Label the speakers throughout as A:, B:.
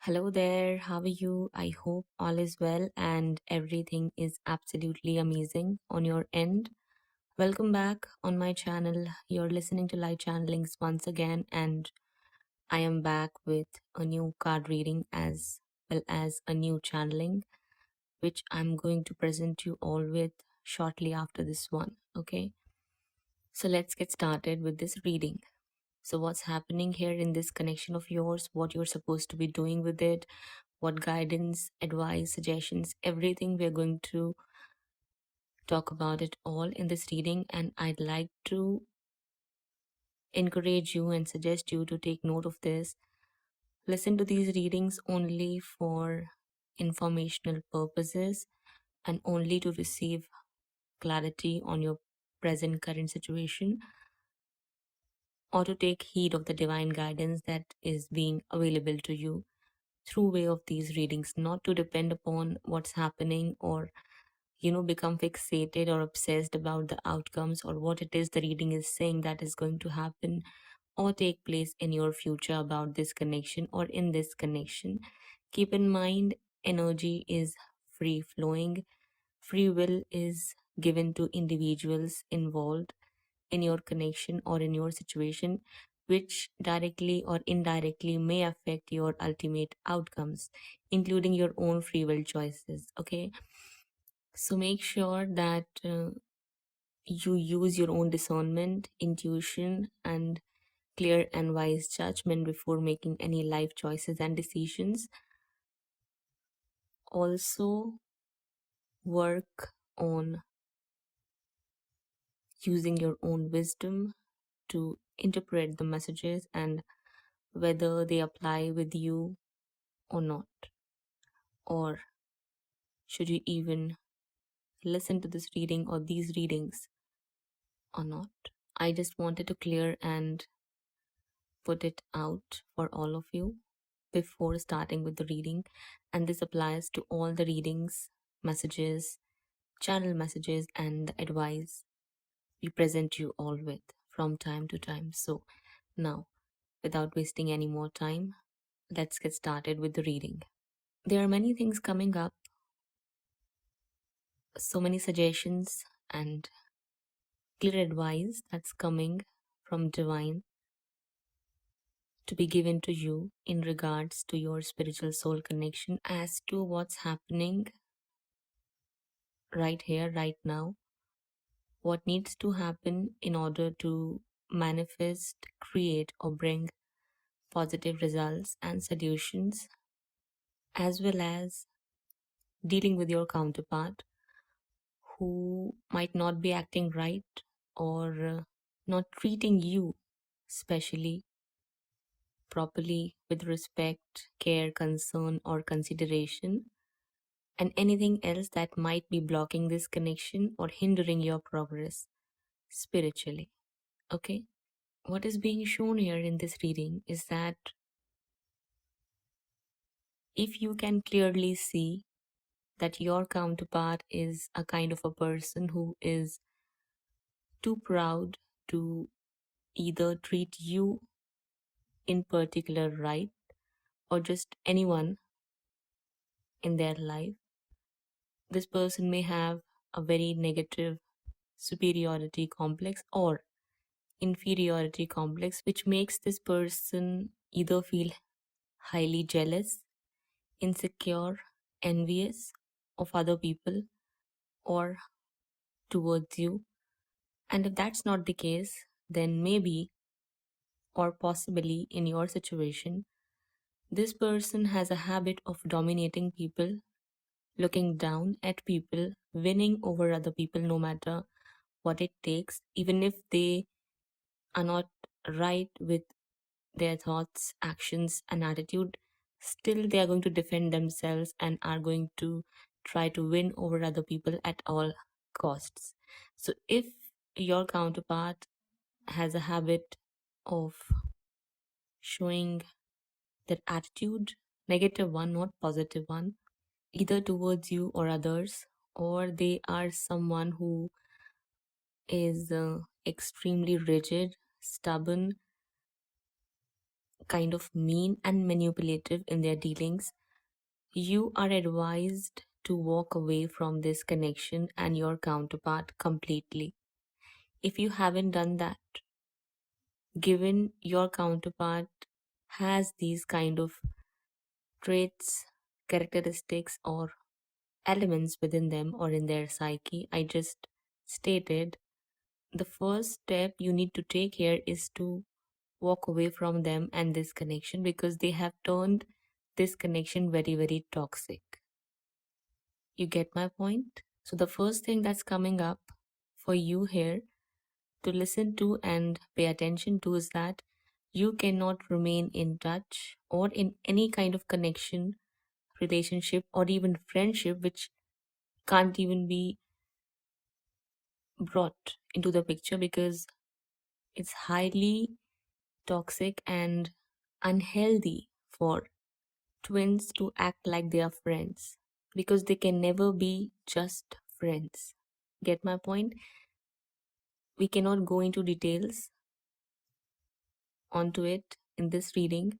A: Hello there, how are you? I hope all is well and everything is absolutely amazing on your end. Welcome back on my channel. You're listening to Light Channelings once again, and I am back with a new card reading as well as a new channeling, which I'm going to present you all with shortly after this one. Okay, so let's get started with this reading. So, what's happening here in this connection of yours, what you're supposed to be doing with it, what guidance, advice, suggestions, everything we're going to talk about it all in this reading. And I'd like to encourage you and suggest you to take note of this. Listen to these readings only for informational purposes and only to receive clarity on your present current situation or to take heed of the divine guidance that is being available to you through way of these readings, not to depend upon what's happening or become fixated or obsessed about the outcomes or what it is the reading is saying that is going to happen or take place in your future about this connection or in this connection. Keep in mind, energy is free flowing, free will is given to individuals involved in your connection or in your situation, which directly or indirectly may affect your ultimate outcomes, including your own free will choices. Okay, so make sure that you use your own discernment, intuition, and clear and wise judgment before making any life choices and decisions. Also, work on using your own wisdom to interpret the messages and whether they apply with you or not, or should you even listen to this reading or these readings or not. I just wanted to clear and put it out for all of you before starting with the reading, and this applies to all the readings, messages, channel messages, and the advice we present you all with from time to time. So, now, without wasting any more time, let's get started with the reading. There are many things coming up, so many suggestions and clear advice that's coming from Divine to be given to you in regards to your spiritual soul connection as to what's happening right here, right now, what needs to happen in order to manifest, create, or bring positive results and solutions, as well as dealing with your counterpart who might not be acting right or not treating you, especially properly with respect, care, concern, or consideration, and anything else that might be blocking this connection or hindering your progress spiritually. Okay? What is being shown here in this reading is that if you can clearly see that your counterpart is a kind of a person who is too proud to either treat you in particular right or just anyone in their life, this person may have a very negative superiority complex or inferiority complex, which makes this person either feel highly jealous, insecure, envious of other people or towards you. And if that's not the case, then maybe or possibly in your situation, this person has a habit of dominating people, looking down at people, winning over other people no matter what it takes, even if they are not right with their thoughts, actions, and attitude, still they are going to defend themselves and are going to try to win over other people at all costs. So, if your counterpart has a habit of showing that attitude, negative one, not positive one, either towards you or others, or they are someone who is extremely rigid, stubborn, kind of mean and manipulative in their dealings, you are advised to walk away from this connection and your counterpart completely. If you haven't done that, given your counterpart has these kind of traits, characteristics, or elements within them or in their psyche, I just stated, the first step you need to take here is to walk away from them and this connection, because they have turned this connection very, very toxic. You get my point? So, the first thing that's coming up for you here to listen to and pay attention to is that you cannot remain in touch or in any kind of connection, relationship, or even friendship which can't even be brought into the picture, because it's highly toxic and unhealthy for twins to act like they are friends, because they can never be just friends. Get my point? We cannot go into details onto it in this reading,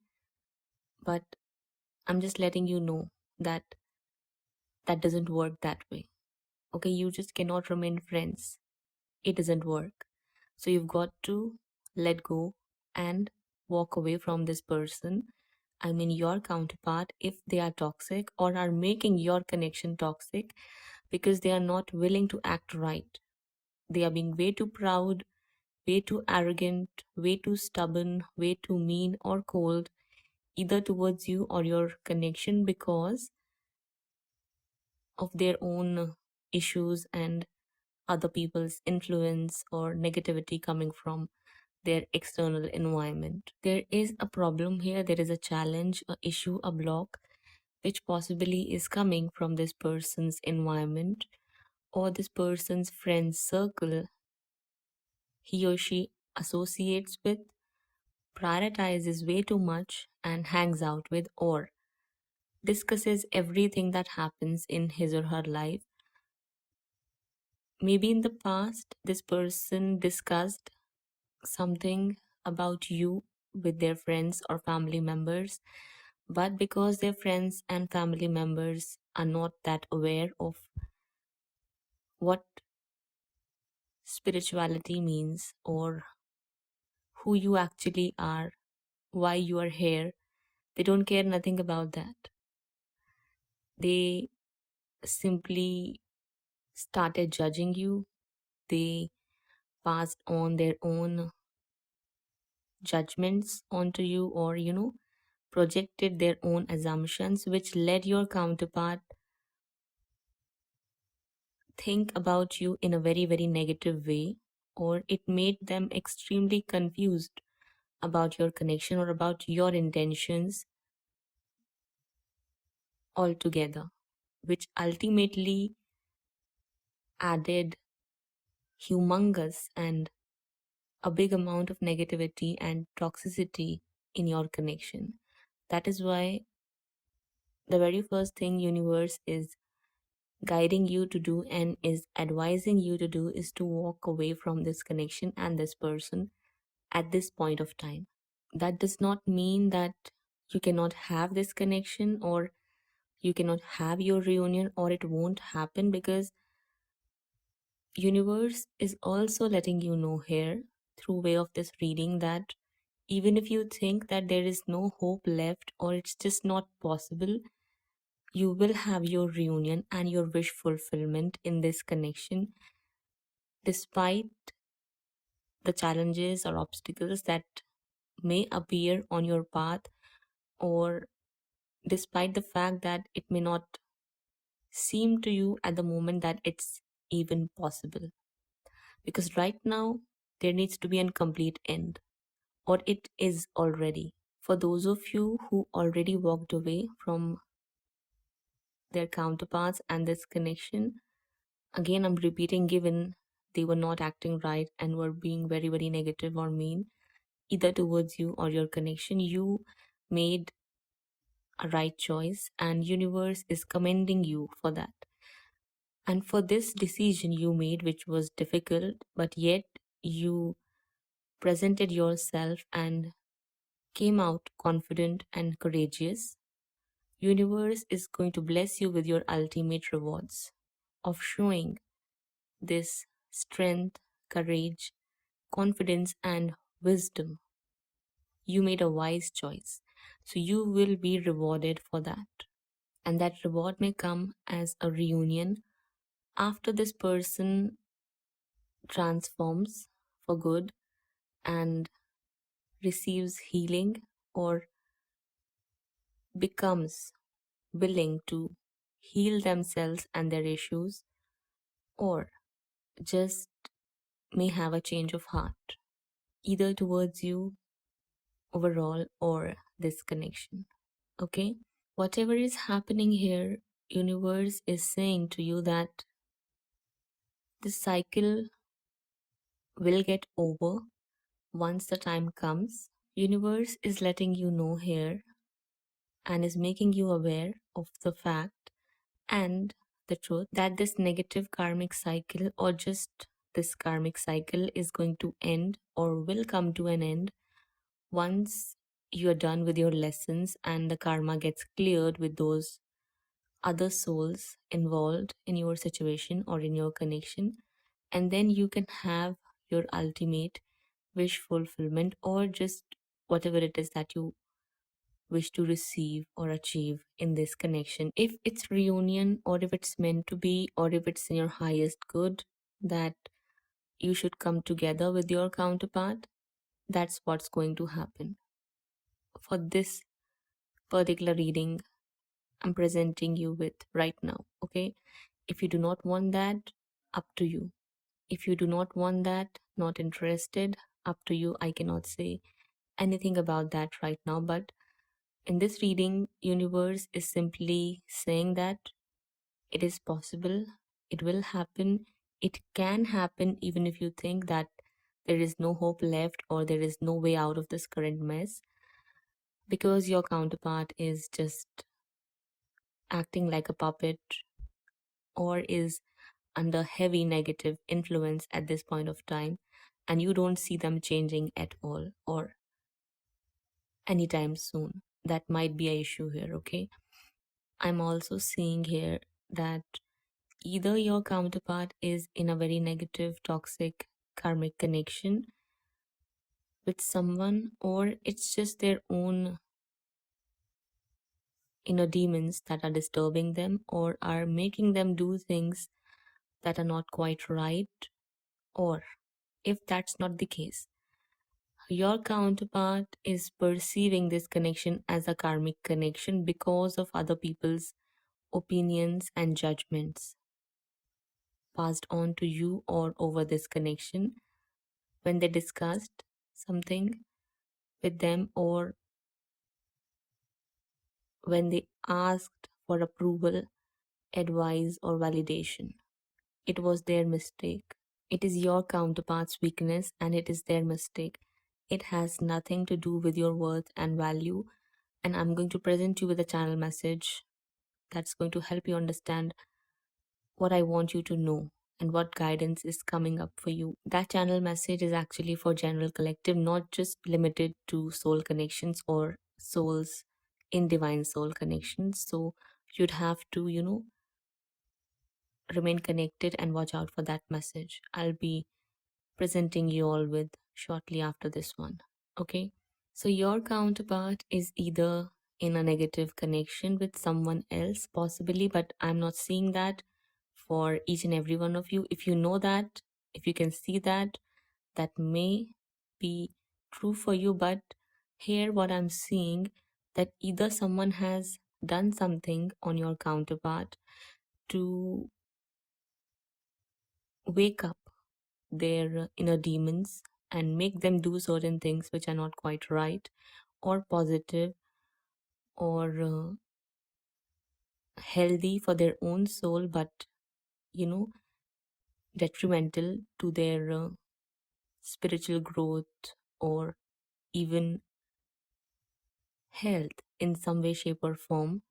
A: but I'm just letting you know that that doesn't work that way. Okay, you just cannot remain friends. It doesn't work. So you've got to let go and walk away from this person. I mean, your counterpart, if they are toxic or are making your connection toxic because they are not willing to act right. They are being way too proud, way too arrogant, way too stubborn, way too mean or cold, either towards you or your connection, because of their own issues and other people's influence or negativity coming from their external environment. There is a problem here, there is a challenge, a issue, a block, which possibly is coming from this person's environment or this person's friend circle he or she associates with, prioritizes way too much, and hangs out with, or discusses everything that happens in his or her life. Maybe in the past, this person discussed something about you with their friends or family members, but because their friends and family members are not that aware of what spirituality means or who you actually are, why you are here, they don't care nothing about that. They simply started judging you. They passed on their own judgments onto you, or projected their own assumptions, which led your counterpart think about you in a very, very negative way, or it made them extremely confused about your connection or about your intentions altogether, which ultimately added humongous and a big amount of negativity and toxicity in your connection. That is why the very first thing universe is guiding you to do and is advising you to do is to walk away from this connection and this person at this point of time. That does not mean that you cannot have this connection or you cannot have your reunion or it won't happen, because universe is also letting you know here through way of this reading that even if you think that there is no hope left or it's just not possible, you will have your reunion and your wish fulfillment in this connection, despite the challenges or obstacles that may appear on your path, or despite the fact that it may not seem to you at the moment that it's even possible. Because right now, there needs to be a complete end, or it is already. For those of you who already walked away from their counterparts and this connection, again, I'm repeating, given they were not acting right and were being very, very negative or mean, either towards you or your connection, you made a right choice and universe is commending you for that. And for this decision you made, which was difficult, but yet you presented yourself and came out confident and courageous, universe is going to bless you with your ultimate rewards of showing this strength, courage, confidence, and wisdom. You made a wise choice. So you will be rewarded for that. And that reward may come as a reunion after this person transforms for good and receives healing or becomes willing to heal themselves and their issues, or just may have a change of heart, either towards you overall or this connection. Okay? Whatever is happening here, universe is saying to you that this cycle will get over once the time comes. Universe is letting you know here and is making you aware of the fact and the truth that this negative karmic cycle, or just this karmic cycle, is going to end or will come to an end once you're done with your lessons and the karma gets cleared with those other souls involved in your situation or in your connection. And then you can have your ultimate wish fulfillment, or just whatever it is that you wish to receive or achieve in this connection. If it's reunion, or if it's meant to be, or if it's in your highest good that you should come together with your counterpart, that's what's going to happen. For this particular reading I'm presenting you with right now, okay? If you do not want that, up to you. If you do not want that, not interested, up to you. I cannot say anything about that right now, but in this reading, universe is simply saying that it is possible, it will happen, it can happen even if you think that there is no hope left or there is no way out of this current mess, because your counterpart is just acting like a puppet or is under heavy negative influence at this point of time, and you don't see them changing at all or anytime soon. That might be an issue here, okay? I'm also seeing here that either your counterpart is in a very negative, toxic, karmic connection with someone, or it's just their own inner demons that are disturbing them or are making them do things that are not quite right. Or if that's not the case, your counterpart is perceiving this connection as a karmic connection because of other people's opinions and judgments passed on to you or over this connection when they discussed something with them, or when they asked for approval, advice, or validation. It was their mistake. It is your counterpart's weakness and it is their mistake. It has nothing to do with your worth and value. And I'm going to present you with a channel message that's going to help you understand what I want you to know and what guidance is coming up for you. That channel message is actually for general collective, not just limited to soul connections or souls in divine soul connections. So you'd have to, remain connected and watch out for that message I'll be presenting you all with shortly after this one. Okay? So your counterpart is either in a negative connection with someone else, possibly, but I'm not seeing that for each and every one of you. If you know that, if you can see that, that may be true for you. But here, what I'm seeing, that either someone has done something on your counterpart to wake up their inner demons and make them do certain things which are not quite right or positive or healthy for their own soul, but you know detrimental to their spiritual growth or even health in some way, shape, or form.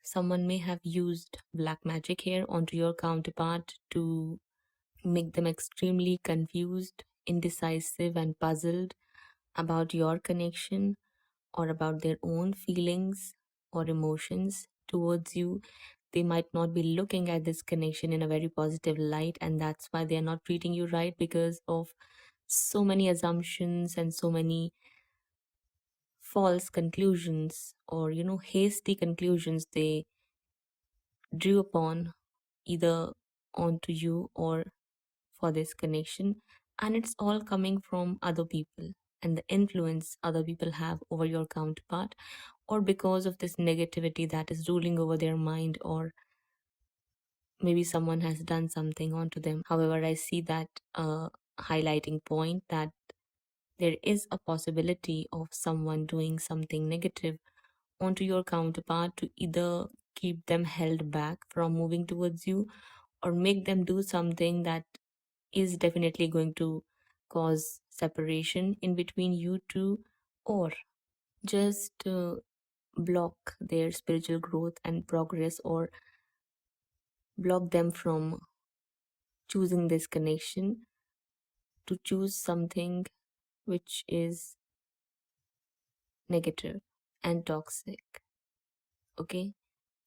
A: Someone may have used black magic here onto your counterpart to make them extremely confused, indecisive, and puzzled about your connection, or about their own feelings or emotions towards you. They might not be looking at this connection in a very positive light, and that's why they're not treating you right, because of so many assumptions and so many false conclusions, or hasty conclusions they drew upon, either onto you or for this connection. And it's all coming from other people and the influence other people have over your counterpart, or because of this negativity that is ruling over their mind, or maybe someone has done something onto them. However, I see that highlighting point that there is a possibility of someone doing something negative onto your counterpart to either keep them held back from moving towards you, or make them do something that is definitely going to cause separation in between you two, or just block their spiritual growth and progress, or block them from choosing this connection, to choose something which is negative and toxic. Okay,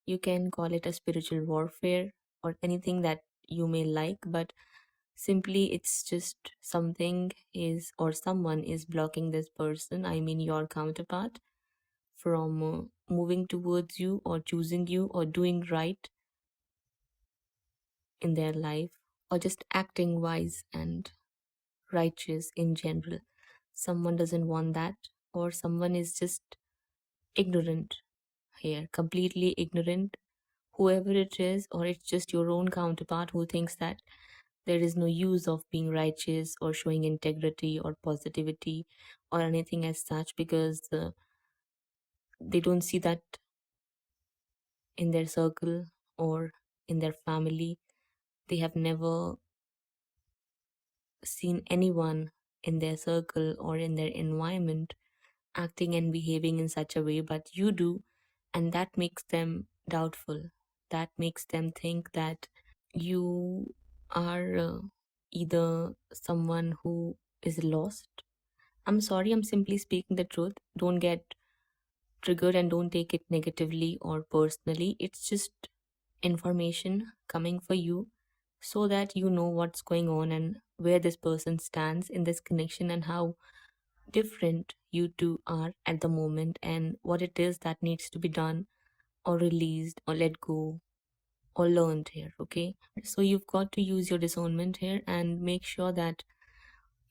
A: you can call it a spiritual warfare or anything that you may like, but simply it's just something is, or someone is blocking this person, I mean your counterpart, from moving towards you or choosing you or doing right in their life, or just acting wise and righteous in general. Someone doesn't want that, or someone is just ignorant here, completely ignorant, whoever it is, or it's just your own counterpart who thinks that there is no use of being righteous or showing integrity or positivity or anything as such, because they don't see that in their circle or in their family. They have never seen anyone in their circle or in their environment acting and behaving in such a way, but you do, and that makes them doubtful. That makes them think that you are either someone who is lost. I'm sorry, I'm simply speaking the truth. Don't get triggered and don't take it negatively or personally. It's just information coming for you, so that you know what's going on and where this person stands in this connection, and how different you two are at the moment, and what it is that needs to be done or released or let go or learned here. Okay, so you've got to use your discernment here and make sure that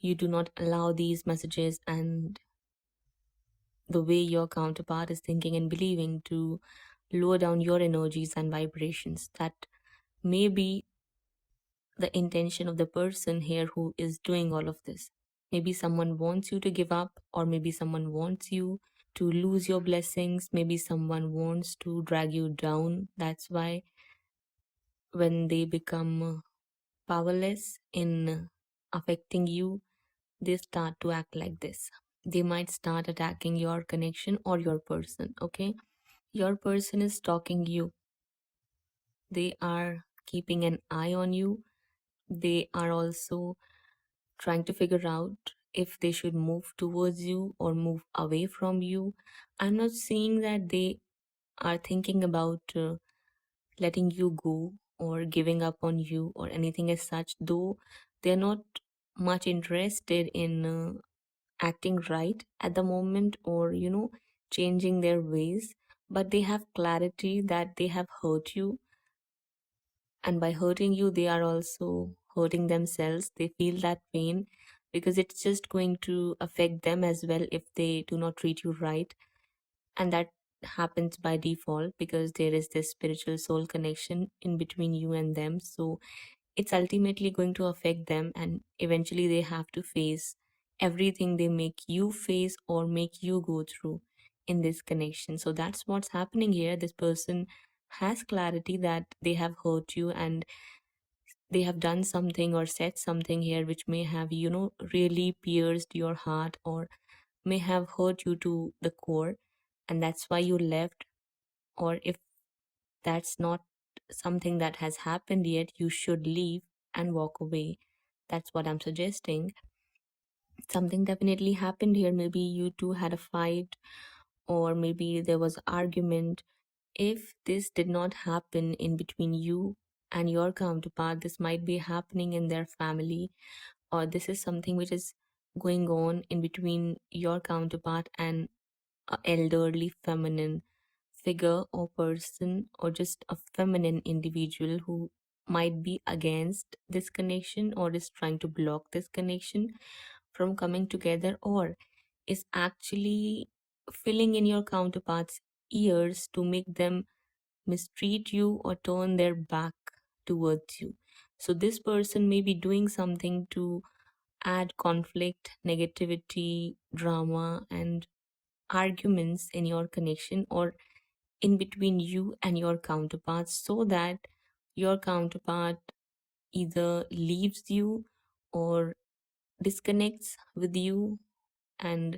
A: you do not allow these messages and the way your counterpart is thinking and believing to lower down your energies and vibrations. That may be the intention of the person here who is doing all of this. Maybe someone wants you to give up, or maybe someone wants you to lose your blessings. Maybe someone wants to drag you down. That's why when they become powerless in affecting you, they start to act like this. They might start attacking your connection or your person. Okay, your person is stalking you. They are keeping an eye on you. They are also trying to figure out if they should move towards you or move away from you. I'm not saying that they are thinking about letting you go or giving up on you or anything as such, though they're not much interested in acting right at the moment, or changing their ways. But they have clarity that they have hurt you, and by hurting you they are also hurting themselves. They feel that pain because it's just going to affect them as well if they do not treat you right. And that happens by default because there is this spiritual soul connection in between you and them. So it's ultimately going to affect them, and eventually they have to face everything they make you face or make you go through in this connection. So that's what's happening here. This person has clarity that they have hurt you, and they have done something or said something here which may have really pierced your heart, or may have hurt you to the core, and that's why you left. Or if that's not something that has happened yet, you should leave and walk away. That's what I'm suggesting. Something definitely happened here. Maybe you two had a fight, or maybe there was argument. If this did not happen in between you and your counterpart, this might be happening in their family, or this is something which is going on in between your counterpart and a elderly feminine figure or person, or just a feminine individual who might be against this connection or is trying to block this connection from coming together, or is actually filling in your counterpart's ears to make them mistreat you or turn their back towards you. So this person may be doing something to add conflict, negativity, drama, and arguments in your connection or in between you and your counterpart, so that your counterpart either leaves you or disconnects with you and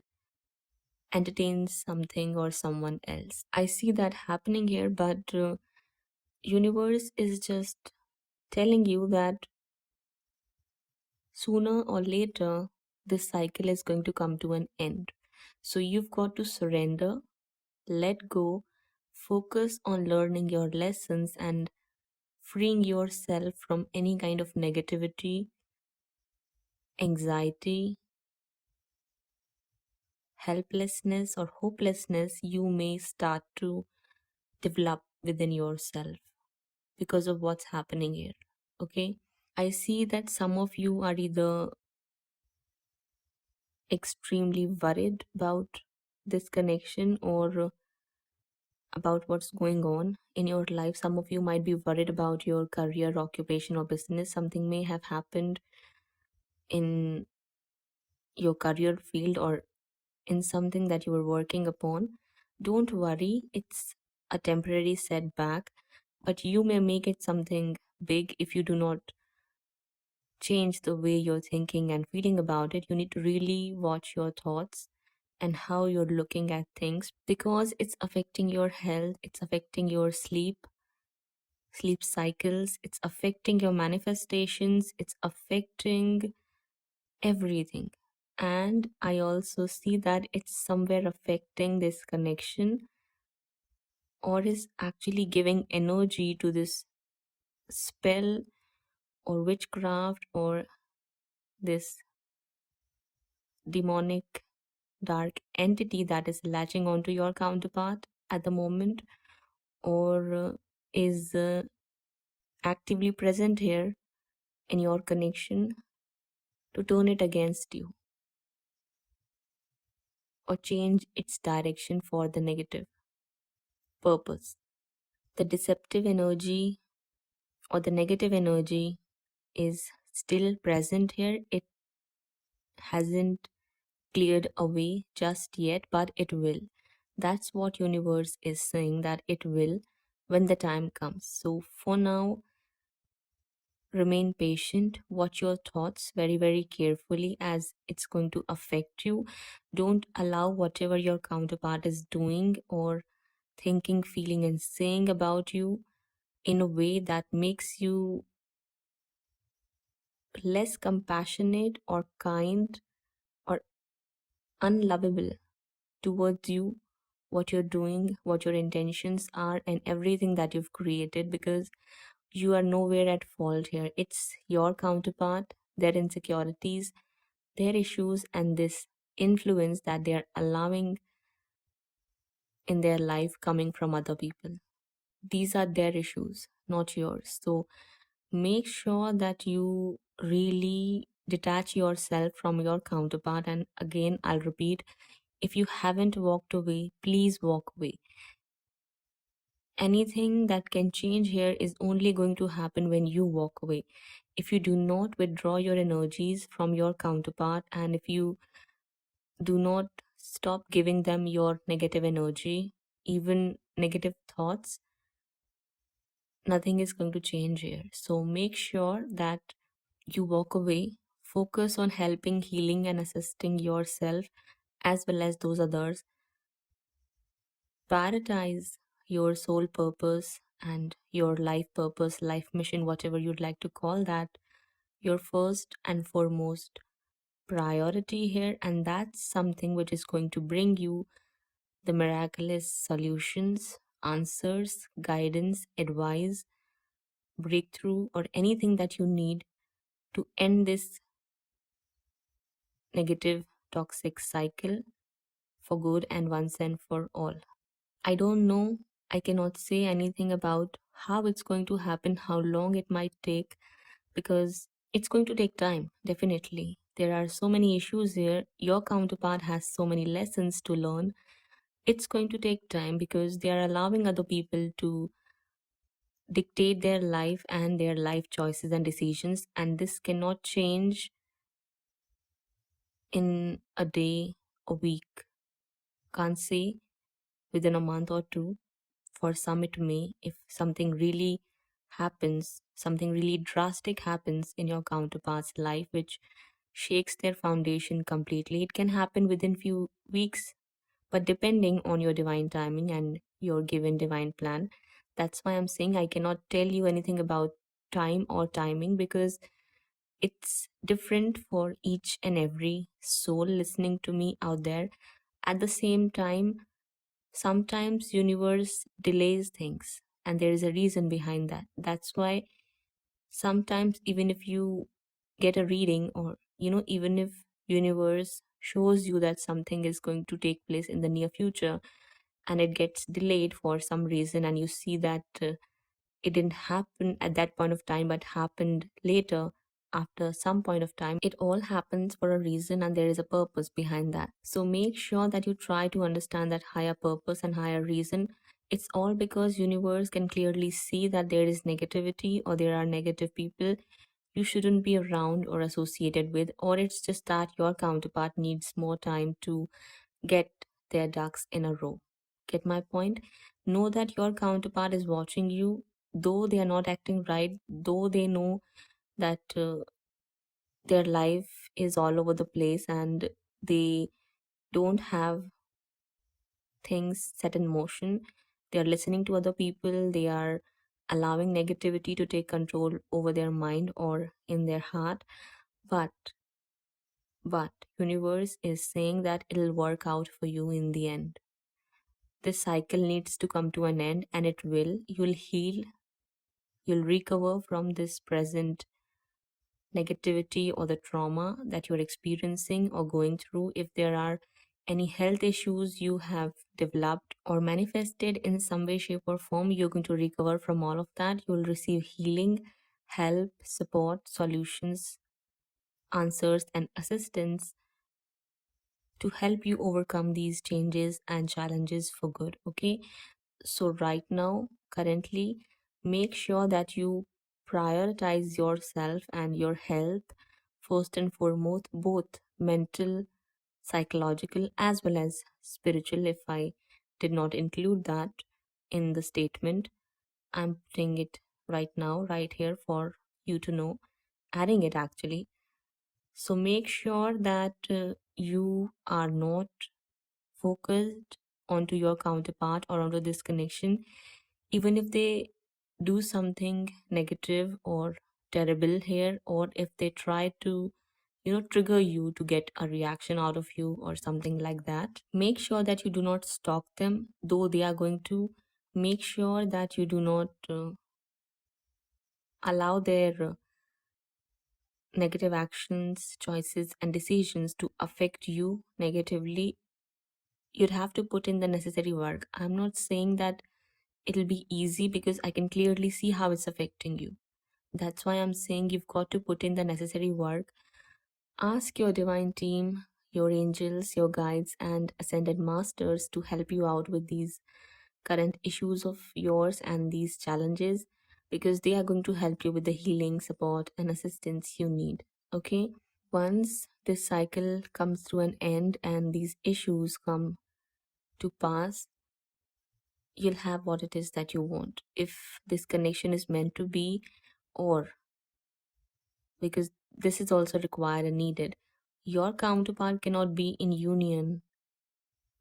A: entertains something or someone else. I see that happening here, but universe is just telling you that sooner or later this cycle is going to come to an end. So you've got to surrender, let go, focus on learning your lessons and freeing yourself from any kind of negativity, anxiety, helplessness, or hopelessness you may start to develop within yourself because of what's happening here. Okay? I see that some of you are either extremely worried about this connection or about what's going on in your life. Some of you might be worried about your career, occupation, or business. Something may have happened in your career field or in something that you were working upon. Don't worry, it's a temporary setback, but you may make it something big if you do not change the way you're thinking and feeling about it. You need to really watch your thoughts and how you're looking at things, because it's affecting your health, it's affecting your sleep cycles, it's affecting your manifestations, it's affecting everything. And I also see that it's somewhere affecting this connection or is actually giving energy to this spell or witchcraft or this demonic dark entity that is latching onto your counterpart at the moment, or is actively present here in your connection to turn it against you or change its direction for the negative purpose. The deceptive energy or the negative energy is still present here. It hasn't cleared away just yet, but it will. That's what universe is saying, that it will when the time comes. So for now, remain patient, watch your thoughts very, very carefully as it's going to affect you. Don't allow whatever your counterpart is doing or thinking, feeling, and saying about you in a way that makes you less compassionate or kind or unlovable towards you, what you're doing, what your intentions are, and everything that you've created, because you are nowhere at fault here. It's your counterpart, their insecurities, their issues, and this influence that they are allowing in their life coming from other people. These are their issues, not yours. So make sure that you really detach yourself from your counterpart. And again, I'll repeat, if you haven't walked away, please walk away. Anything that can change here is only going to happen when you walk away. If you do not withdraw your energies from your counterpart, and if you do not stop giving them your negative energy, even negative thoughts, nothing is going to change here. So make sure that you walk away, focus on helping, healing, and assisting yourself as well as those others. Prioritize your soul purpose and your life purpose, life mission, whatever you'd like to call that, your first and foremost priority here. And that's something which is going to bring you the miraculous solutions, answers, guidance, advice, breakthrough, or anything that you need to end this negative, toxic cycle for good and once and for all. I don't know. I cannot say anything about how it's going to happen, how long it might take, because it's going to take time, definitely. There are so many issues here. Your counterpart has so many lessons to learn. It's going to take time because they are allowing other people to dictate their life and their life choices and decisions, and this cannot change in a day, a week. Can't say within a month or two. For some, it may. If something really happens, something really drastic happens in your counterpart's life, which shakes their foundation completely, it can happen within few weeks, but depending on your divine timing and your given divine plan. That's why I'm saying I cannot tell you anything about time or timing, because it's different for each and every soul listening to me out there. At the same time, sometimes universe delays things and there is a reason behind that. That's why sometimes even if you get a reading, or even if universe shows you that something is going to take place in the near future and it gets delayed for some reason, and you see that it didn't happen at that point of time but happened later after some point of time, it all happens for a reason and there is a purpose behind that. So make sure that you try to understand that higher purpose and higher reason. It's all because universe can clearly see that there is negativity or there are negative people you shouldn't be around or associated with, or it's just that your counterpart needs more time to get their ducks in a row. Get my point? Know that your counterpart is watching you, though they are not acting right, though they know that their life is all over the place and they don't have things set in motion. They are listening to other people, they are allowing negativity to take control over their mind or in their heart. But but universe is saying that it'll work out for you in the end. This cycle needs to come to an end, and it will. You'll heal, you'll recover from this present negativity or the trauma that you're experiencing or going through. If there are any health issues you have developed or manifested in some way, shape, or form, you're going to recover from all of that. You'll receive healing, help, support, solutions, answers, and assistance to help you overcome these changes and challenges for good. Okay. So, right now, currently, make sure that you prioritize yourself and your health first and foremost, both mental, psychological, as well as spiritual. If I did not include that in the statement, I'm putting it right now, right here for you to know, adding it actually. So, make sure that you are not focused onto your counterpart or onto this connection, even if they do something negative or terrible here, or if they try to trigger you to get a reaction out of you or something like that. Make sure that you do not stalk them, though they are going to. Make sure that you do not allow their negative actions, choices, and decisions to affect you negatively. You'd have to put in the necessary work. I'm not saying that it'll be easy, because I can clearly see how it's affecting you. That's why I'm saying you've got to put in the necessary work. Ask your divine team, your angels, your guides, and ascended masters to help you out with these current issues of yours and these challenges, because they are going to help you with the healing, support, and assistance you need. Okay? Once this cycle comes to an end and these issues come to pass, you'll have what it is that you want. If this connection is meant to be, or because this is also required and needed, your counterpart cannot be in union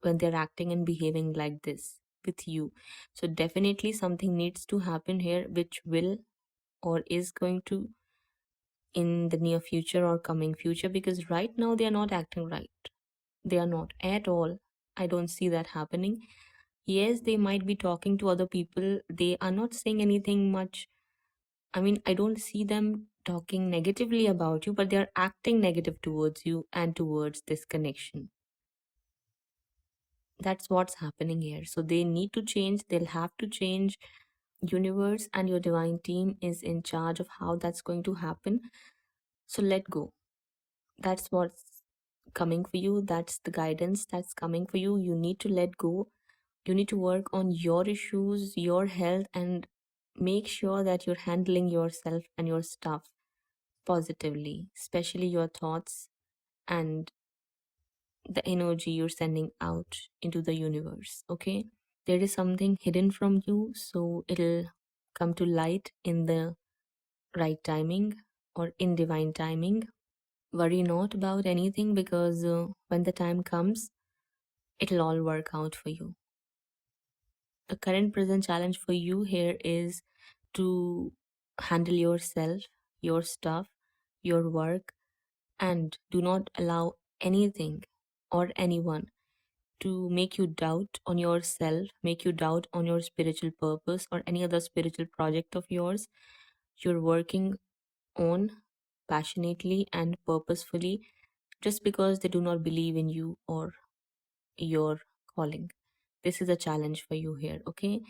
A: when they're acting and behaving like this with you. So, definitely something needs to happen here, which will or is going to in the near future or coming future, because right now they are not acting right. They are not at all. I don't see that happening. Yes, they might be talking to other people. They are not saying anything much. I mean, I don't see them talking negatively about you, but they're acting negative towards you and towards this connection. That's what's happening here. So they need to change, they'll have to change. Universe and your divine team is in charge of how that's going to happen. So let go. That's what's coming for you. That's the guidance that's coming for you. You need to let go. You need to work on your issues, your health, and make sure that you're handling yourself and your stuff positively, especially your thoughts and the energy you're sending out into the universe. Okay, there is something hidden from you, so it'll come to light in the right timing or in divine timing. Worry not about anything, because when the time comes, it'll all work out for you. The current present challenge for you here is to handle yourself, your stuff, your work, and do not allow anything or anyone to make you doubt on yourself, make you doubt on your spiritual purpose or any other spiritual project of yours you're working on passionately and purposefully, just because they do not believe in you or your calling. This is a challenge for you here, okay?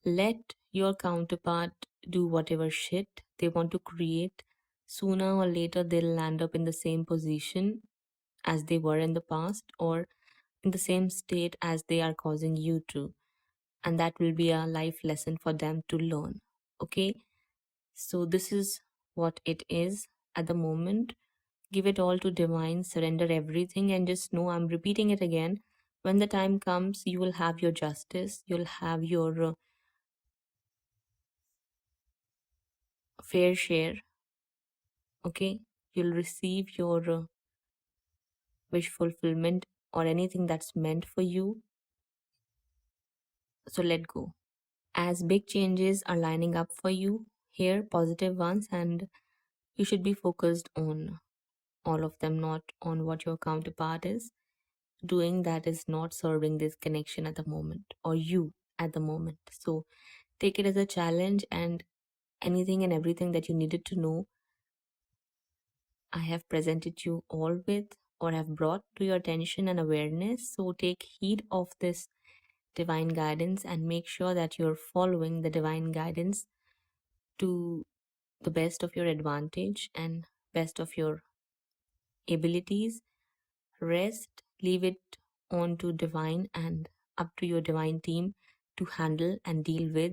A: Let your counterpart do whatever shit they want to create. Sooner or later, they'll land up in the same position as they were in the past, or in the same state as they are causing you to. And that will be a life lesson for them to learn. Okay? So, this is what it is at the moment. Give it all to divine, surrender everything, and just know, I'm repeating it again. When the time comes, you will have your justice, you'll have your fair share. Okay? You'll receive your wish fulfillment or anything that's meant for you. So, let go. As big changes are lining up for you here, positive ones, and you should be focused on all of them, not on what your counterpart is doing that is not serving this connection at the moment or you at the moment. So take it as a challenge, and anything and everything that you needed to know, I have presented you all with or have brought to your attention and awareness. So take heed of this divine guidance and make sure that you're following the divine guidance to the best of your advantage and best of your abilities. Rest, leave it on to divine and up to your divine team to handle and deal with.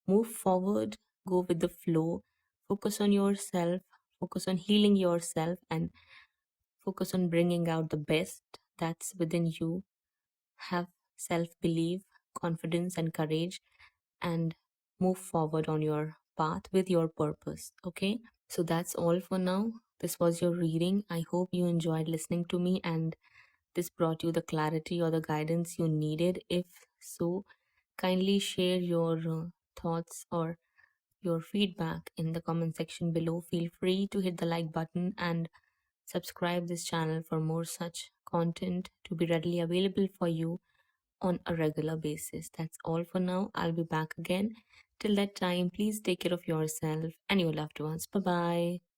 A: Move forward, go with the flow, focus on yourself, focus on healing yourself, and focus on bringing out the best that's within you. Have self belief, confidence, and courage, and move forward on your path with your purpose. Okay? So that's all for now. This was your reading. I hope you enjoyed listening to me and this brought you the clarity or the guidance you needed. If so, kindly share your thoughts or your feedback in the comment section below. Feel free to hit the like button and subscribe this channel for more such content to be readily available for you on a regular basis. That's all for now. I'll be back again. Till that time, please take care of yourself and your loved ones. Bye bye.